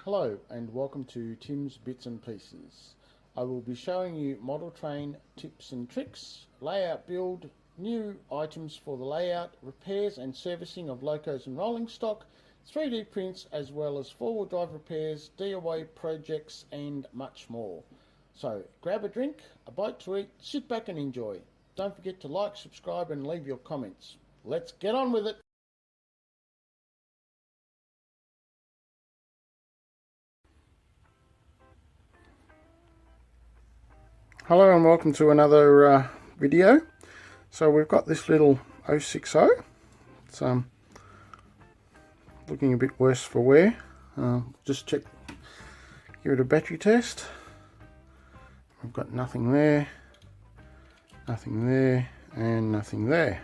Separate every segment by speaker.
Speaker 1: Hello and welcome to Tim's Bits and Pieces. I will be showing you model train tips and tricks, layout build, new items for the layout, repairs and servicing of locos and rolling stock, 3D prints as well as four-wheel drive repairs, DIY projects and much more. So grab a drink, a bite to eat, sit back and enjoy. Don't forget to like, subscribe and leave your comments. Let's get on with it. Hello and welcome to another video. So we've got this little 060. It's looking a bit worse for wear. Just give it a battery test. I've got nothing there, and nothing there.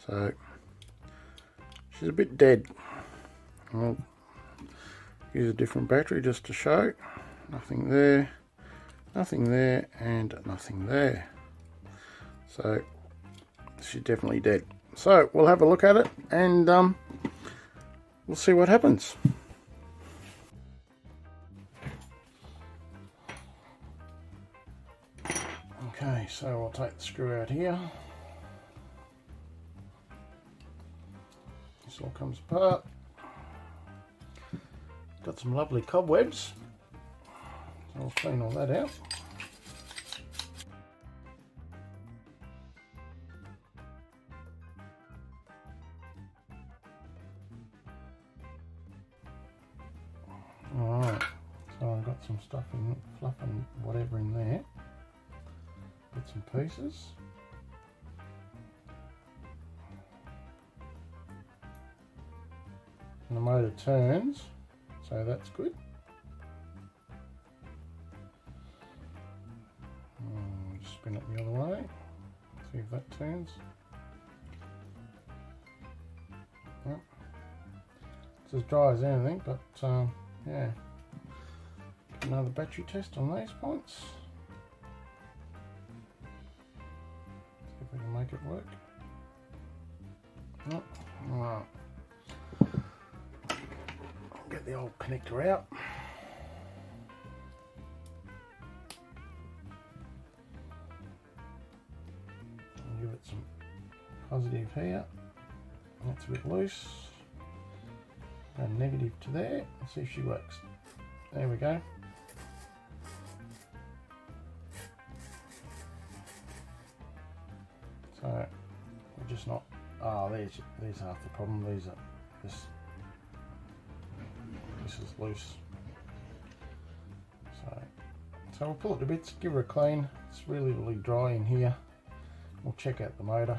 Speaker 1: So she's a bit dead. I'll use a different battery just to show. Nothing there, and nothing there. So she's definitely dead. So we'll have a look at it and we'll see what happens. Okay, so I'll take the screw out here. This all comes apart. Got some lovely cobwebs. So I'll clean all that out. Alright, so I've got some stuff in, fluff and whatever in there. Bits and pieces. And the motor turns, so that's good. Just spin it the other way, see if that turns. Yep. It's as dry as anything, but yeah. Another battery test on these points. See if we can make it work. Nope. Alright. I'll get the old connector out. I'll give it some positive here. That's a bit loose. Go negative to there. Let's see if she works. There we go. So we're just not. Oh, there's half the problem. These are this is loose. So we'll pull it to bits, give her a clean. It's really dry in here. We'll check out the motor.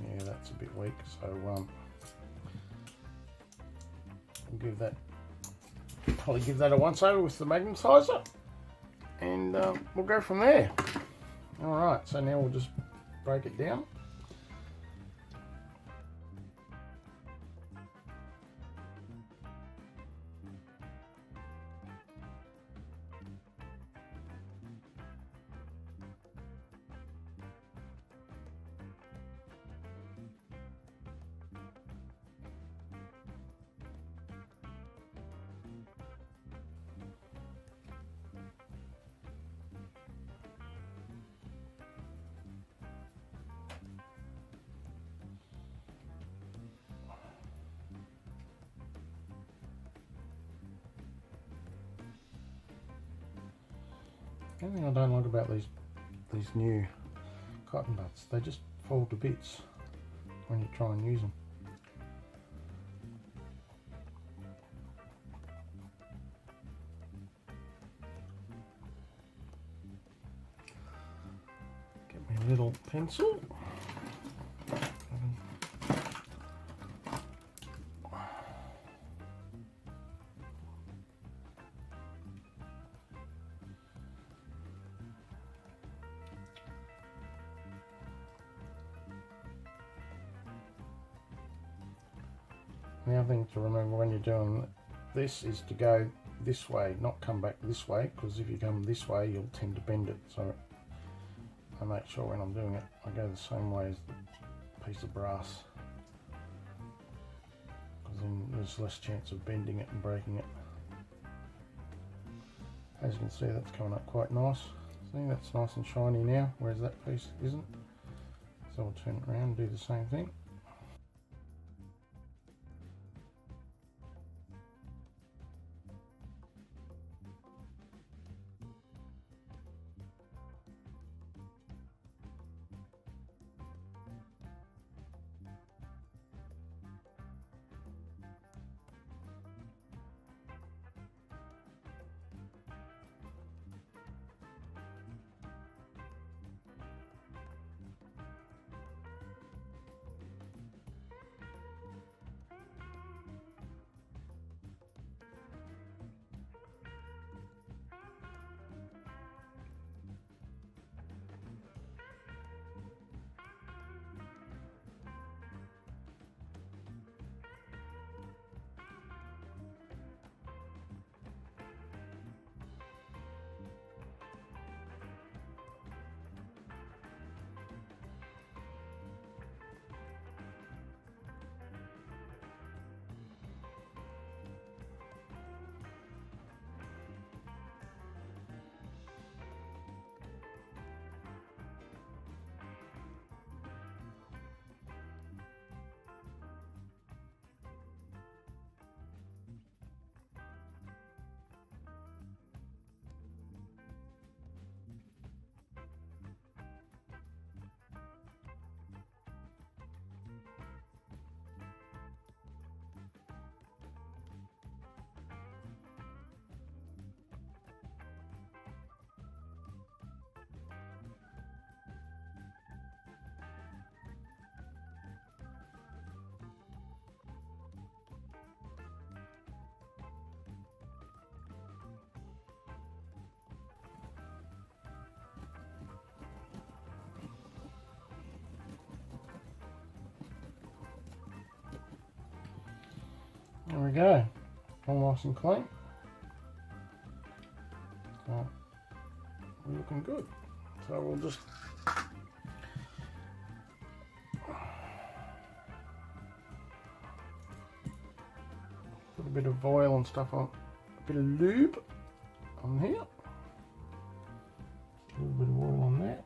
Speaker 1: Yeah, that's a bit weak. So we'll probably give that a once over with the magnetizer, and we'll go from there. All right. So now we'll just break it down. The only thing I don't like about these new cotton buds, they just fall to bits when you try and use them. Get me a little pencil. The other thing to remember when you're doing this is to go this way, not come back this way, because if you come this way you'll tend to bend it. So I make sure when I'm doing it I go the same way as the piece of brass. there's less chance of bending it and breaking it. As you can see, that's coming up quite nice. See, that's nice and shiny now, whereas that piece isn't. So we'll turn it around and do the same thing. There we go, all nice and clean. So we're looking good. So we'll just put a bit of oil and stuff on, a bit of lube on here, a little bit of oil on that.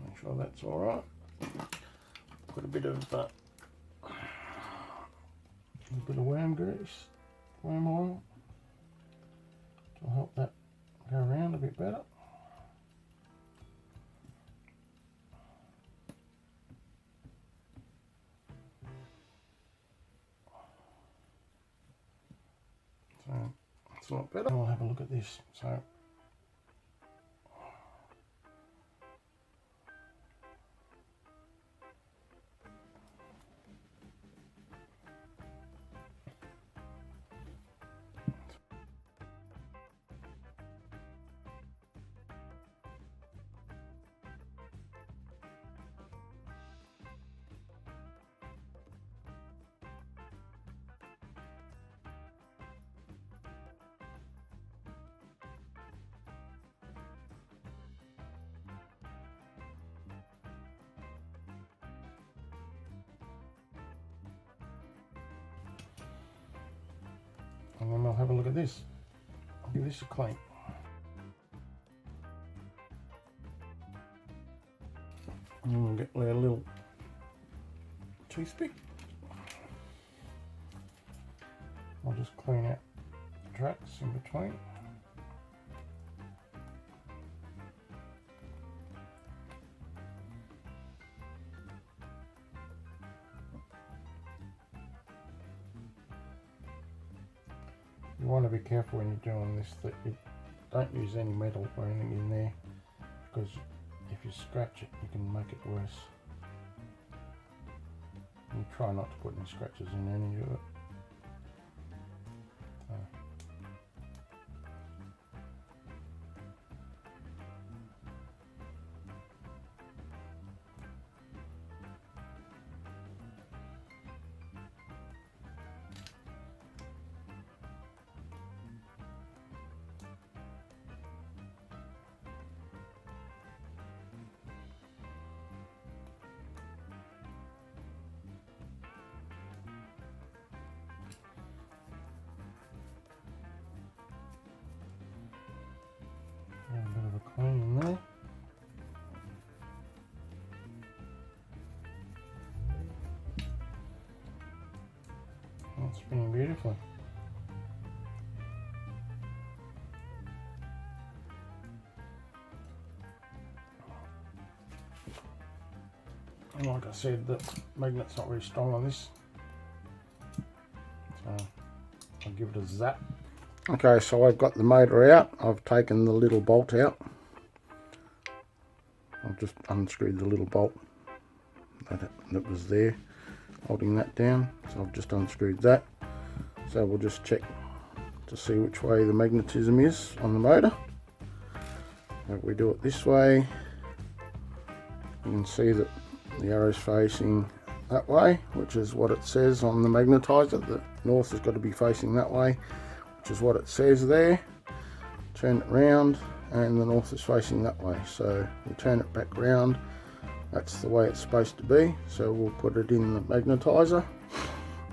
Speaker 1: Make sure that's all right. Put a bit of worm grease, worm oil to help that go around a bit better. So it's a lot better. We'll have a look at this. So and then we'll have a look at this. I'll give this a clean. And we'll get our little toothpick. I'll just clean out the tracks in between. You want to be careful when you're doing this that you don't use any metal or anything in there, because if you scratch it you can make it worse. You try not to put any scratches in any of it. carefully. And like I said, the magnet's not very strong on this, so I'll give it a zap. Okay, so I've got the motor out. I've taken the little bolt out. I've just unscrewed the little bolt that was there holding that down, so I've just unscrewed that. So we'll just check to see which way the magnetism is on the motor. If we do it this way, you can see that the arrow's facing that way, which is what it says on the magnetizer. The north has got to be facing that way, which is what it says there. Turn it round and the north is facing that way, so we turn it back round. That's the way it's supposed to be, so we'll put it in the magnetizer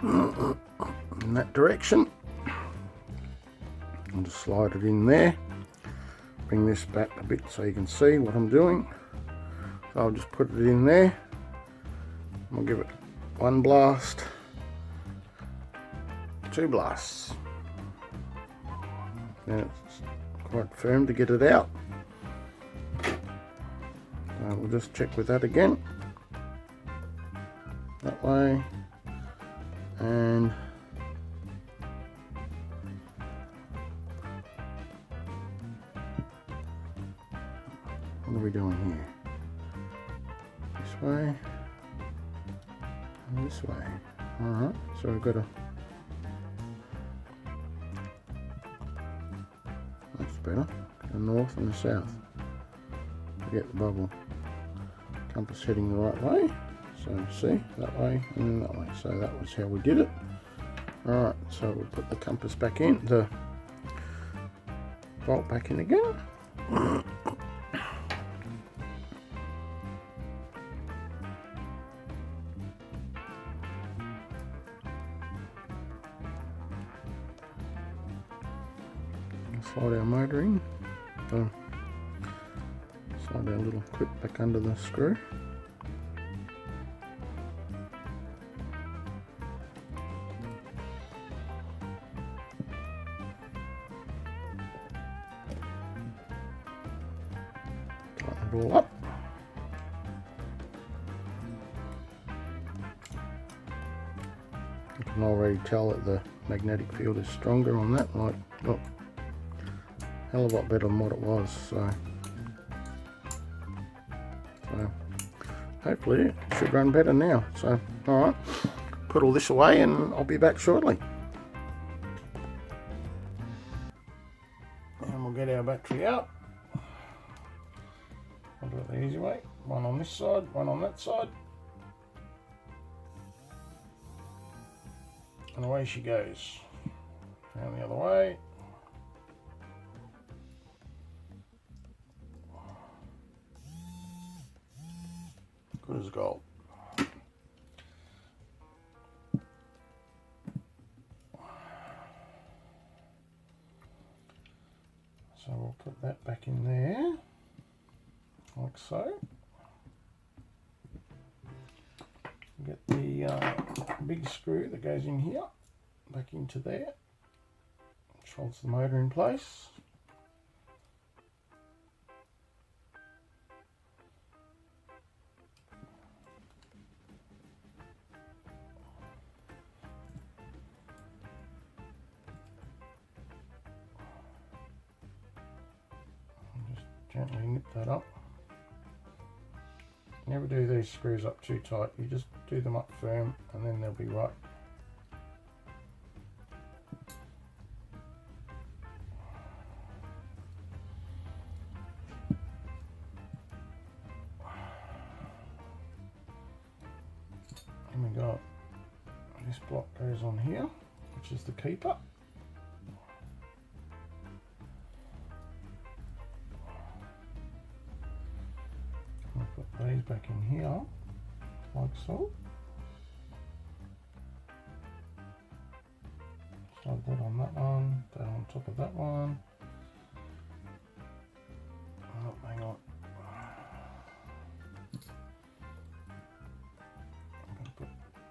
Speaker 1: in that direction. I'll just slide it in there. Bring this back a bit so you can see what I'm doing. So I'll just put it in there. I'll give it one blast, two blasts. Now it's quite firm to get it out. So we'll just check with that again. That way. And what are we doing here? This way and this way. Alright, so we've got a... That's better. The north and the south. Get the bubble. Compass heading the right way. So see, that way and then that way. So that was how we did it. Alright, so we'll put the compass back in, the bolt back in again. Slide our motor in. Slide our little clip back under the screw. Tighten it all up. You can already tell that the magnetic field is stronger on that, like, look, hell of a lot better than what it was, so hopefully it should run better now. So alright, put all this away and I'll be back shortly. And we'll get our battery out. I'll do it the easy way. One on this side, one on that side. And away she goes. Down the other way. Good as gold. So we'll put that back in there, like so. Get the big screw that goes in here, back into there, which holds the motor in place. Gently nip that up. Never do these screws up too tight, you just do them up firm and then they'll be right. And we got this block goes on here, which is the keeper. Put these back in here, like so. Slide that on that one, that on top of that one. Oh, hang on. I'm going to put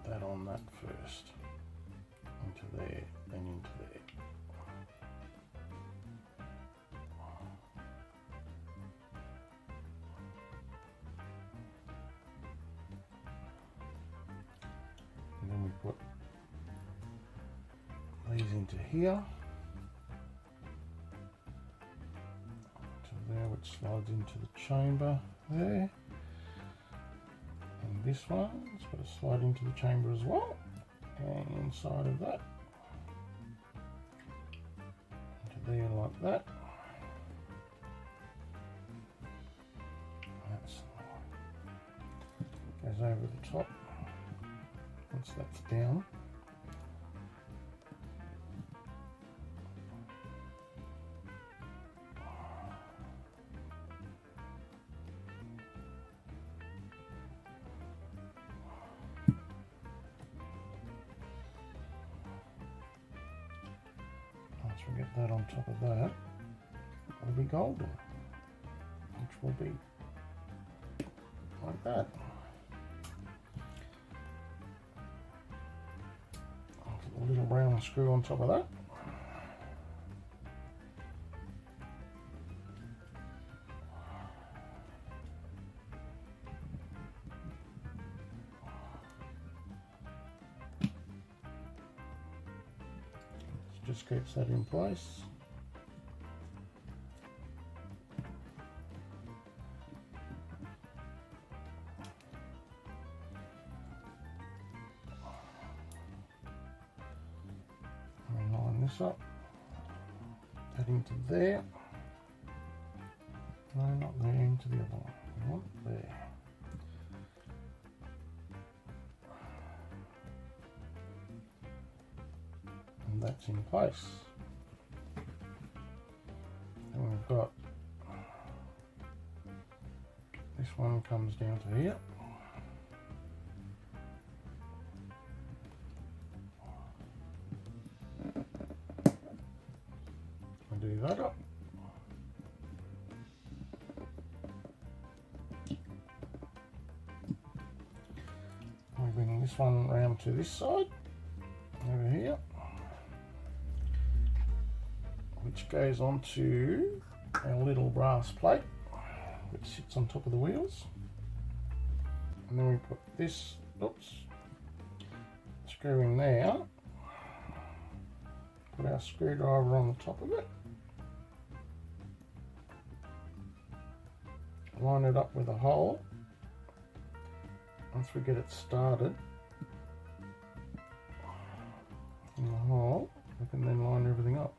Speaker 1: that on that first, into there. into here, to there, which slides into the chamber there, and this one's got to slide into the chamber as well, and inside of that, into there like that. Goes over the top. Once that's down, once we get that on top of that, it'll be golden, which will be like that. A little round screw on top of that. Just keeps that in place. This up, that into there, no, not there, into the other one, we want there. And that's in place. And we've got, this one comes down to here. Do that up. We're bringing this one round to this side, over here, which goes onto our little brass plate, which sits on top of the wheels. And then we put this, screw in there, put our screwdriver on the top of it, line it up with a hole. Once we get it started in the hole, we can then line everything up.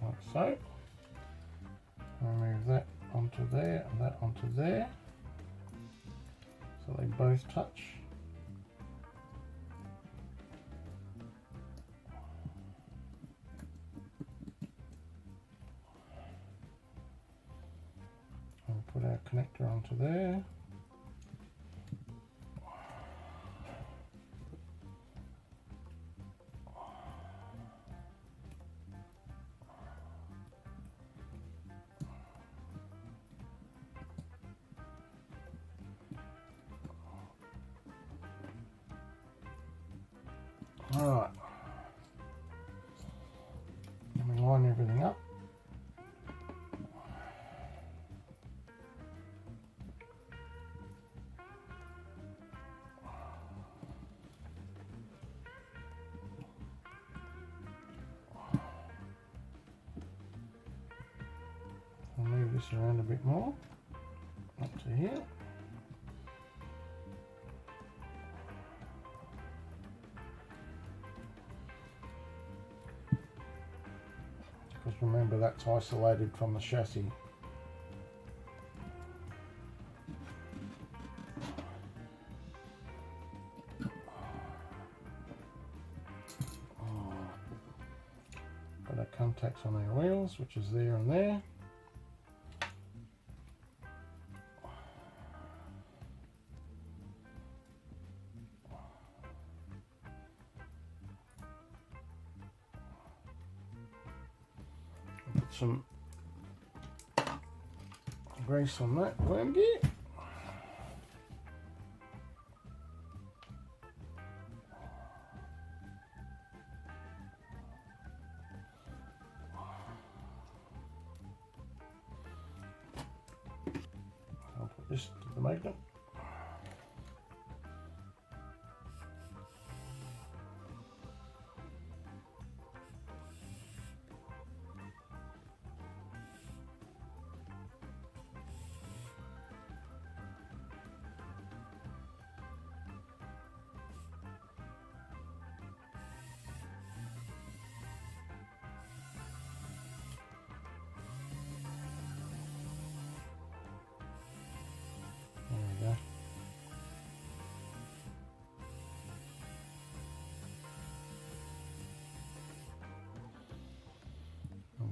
Speaker 1: Like so. Move that onto there and that onto there, so they both touch. And put our connector onto there. Alright, and we line everything up. I'll move this around a bit more, up to here. Because remember, that's isolated from the chassis. Got our contacts on our wheels, which is there and there. Some grease on that worm gear. the magnet.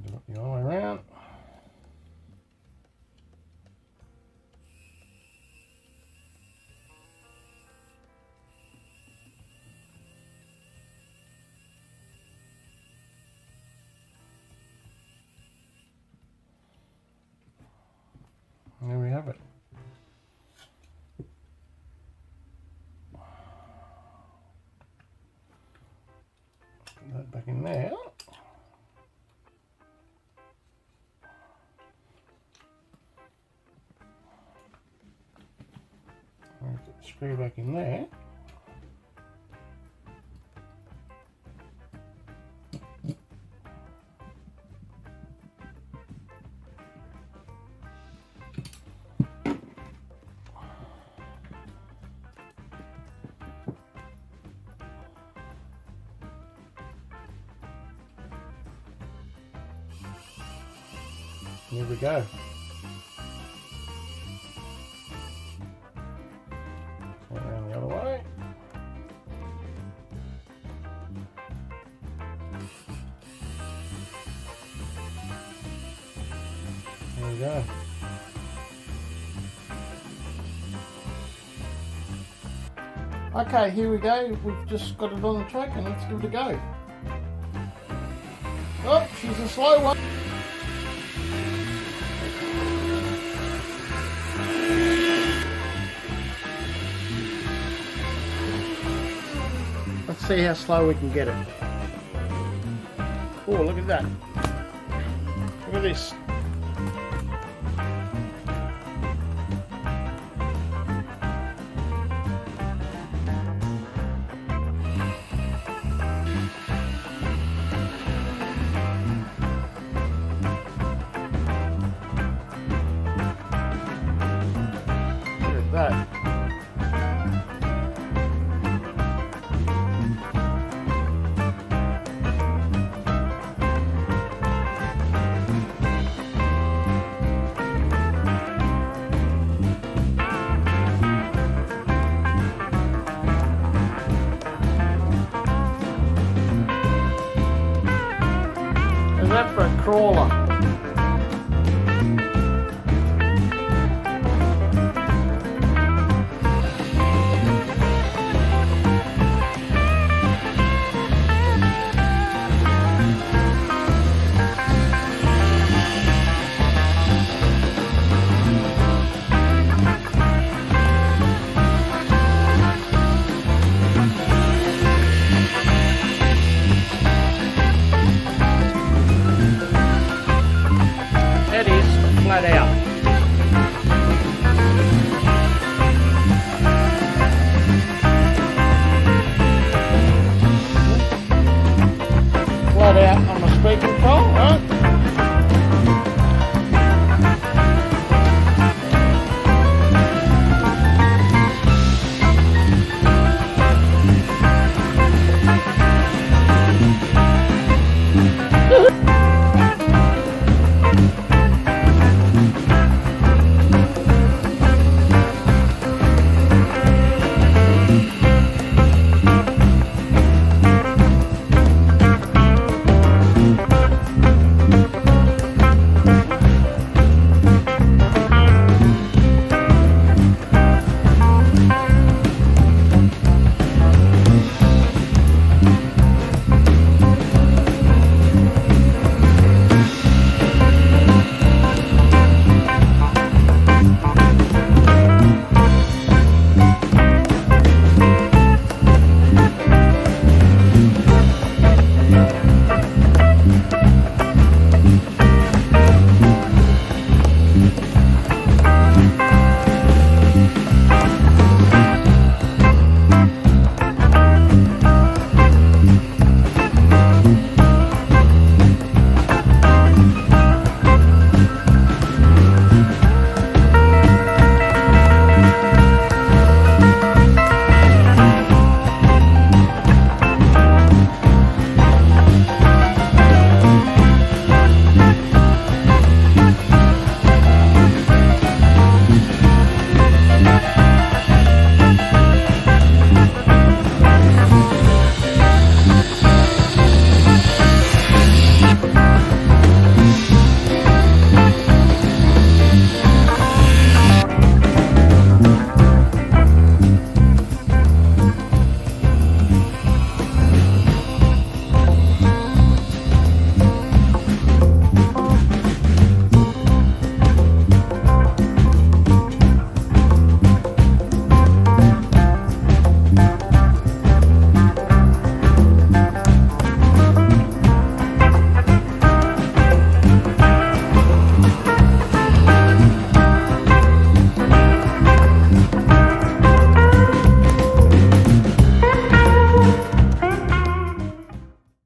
Speaker 1: Do it the other way around. And there we have it. Put that back in there. Put the screw back in there. Here we go. Around the other way. There we go. Okay, here we go. We've just got it on the track and let's give it a go. Oh, she's a slow one. Let's see how slow we can get it. Oh, look at that. Look at this.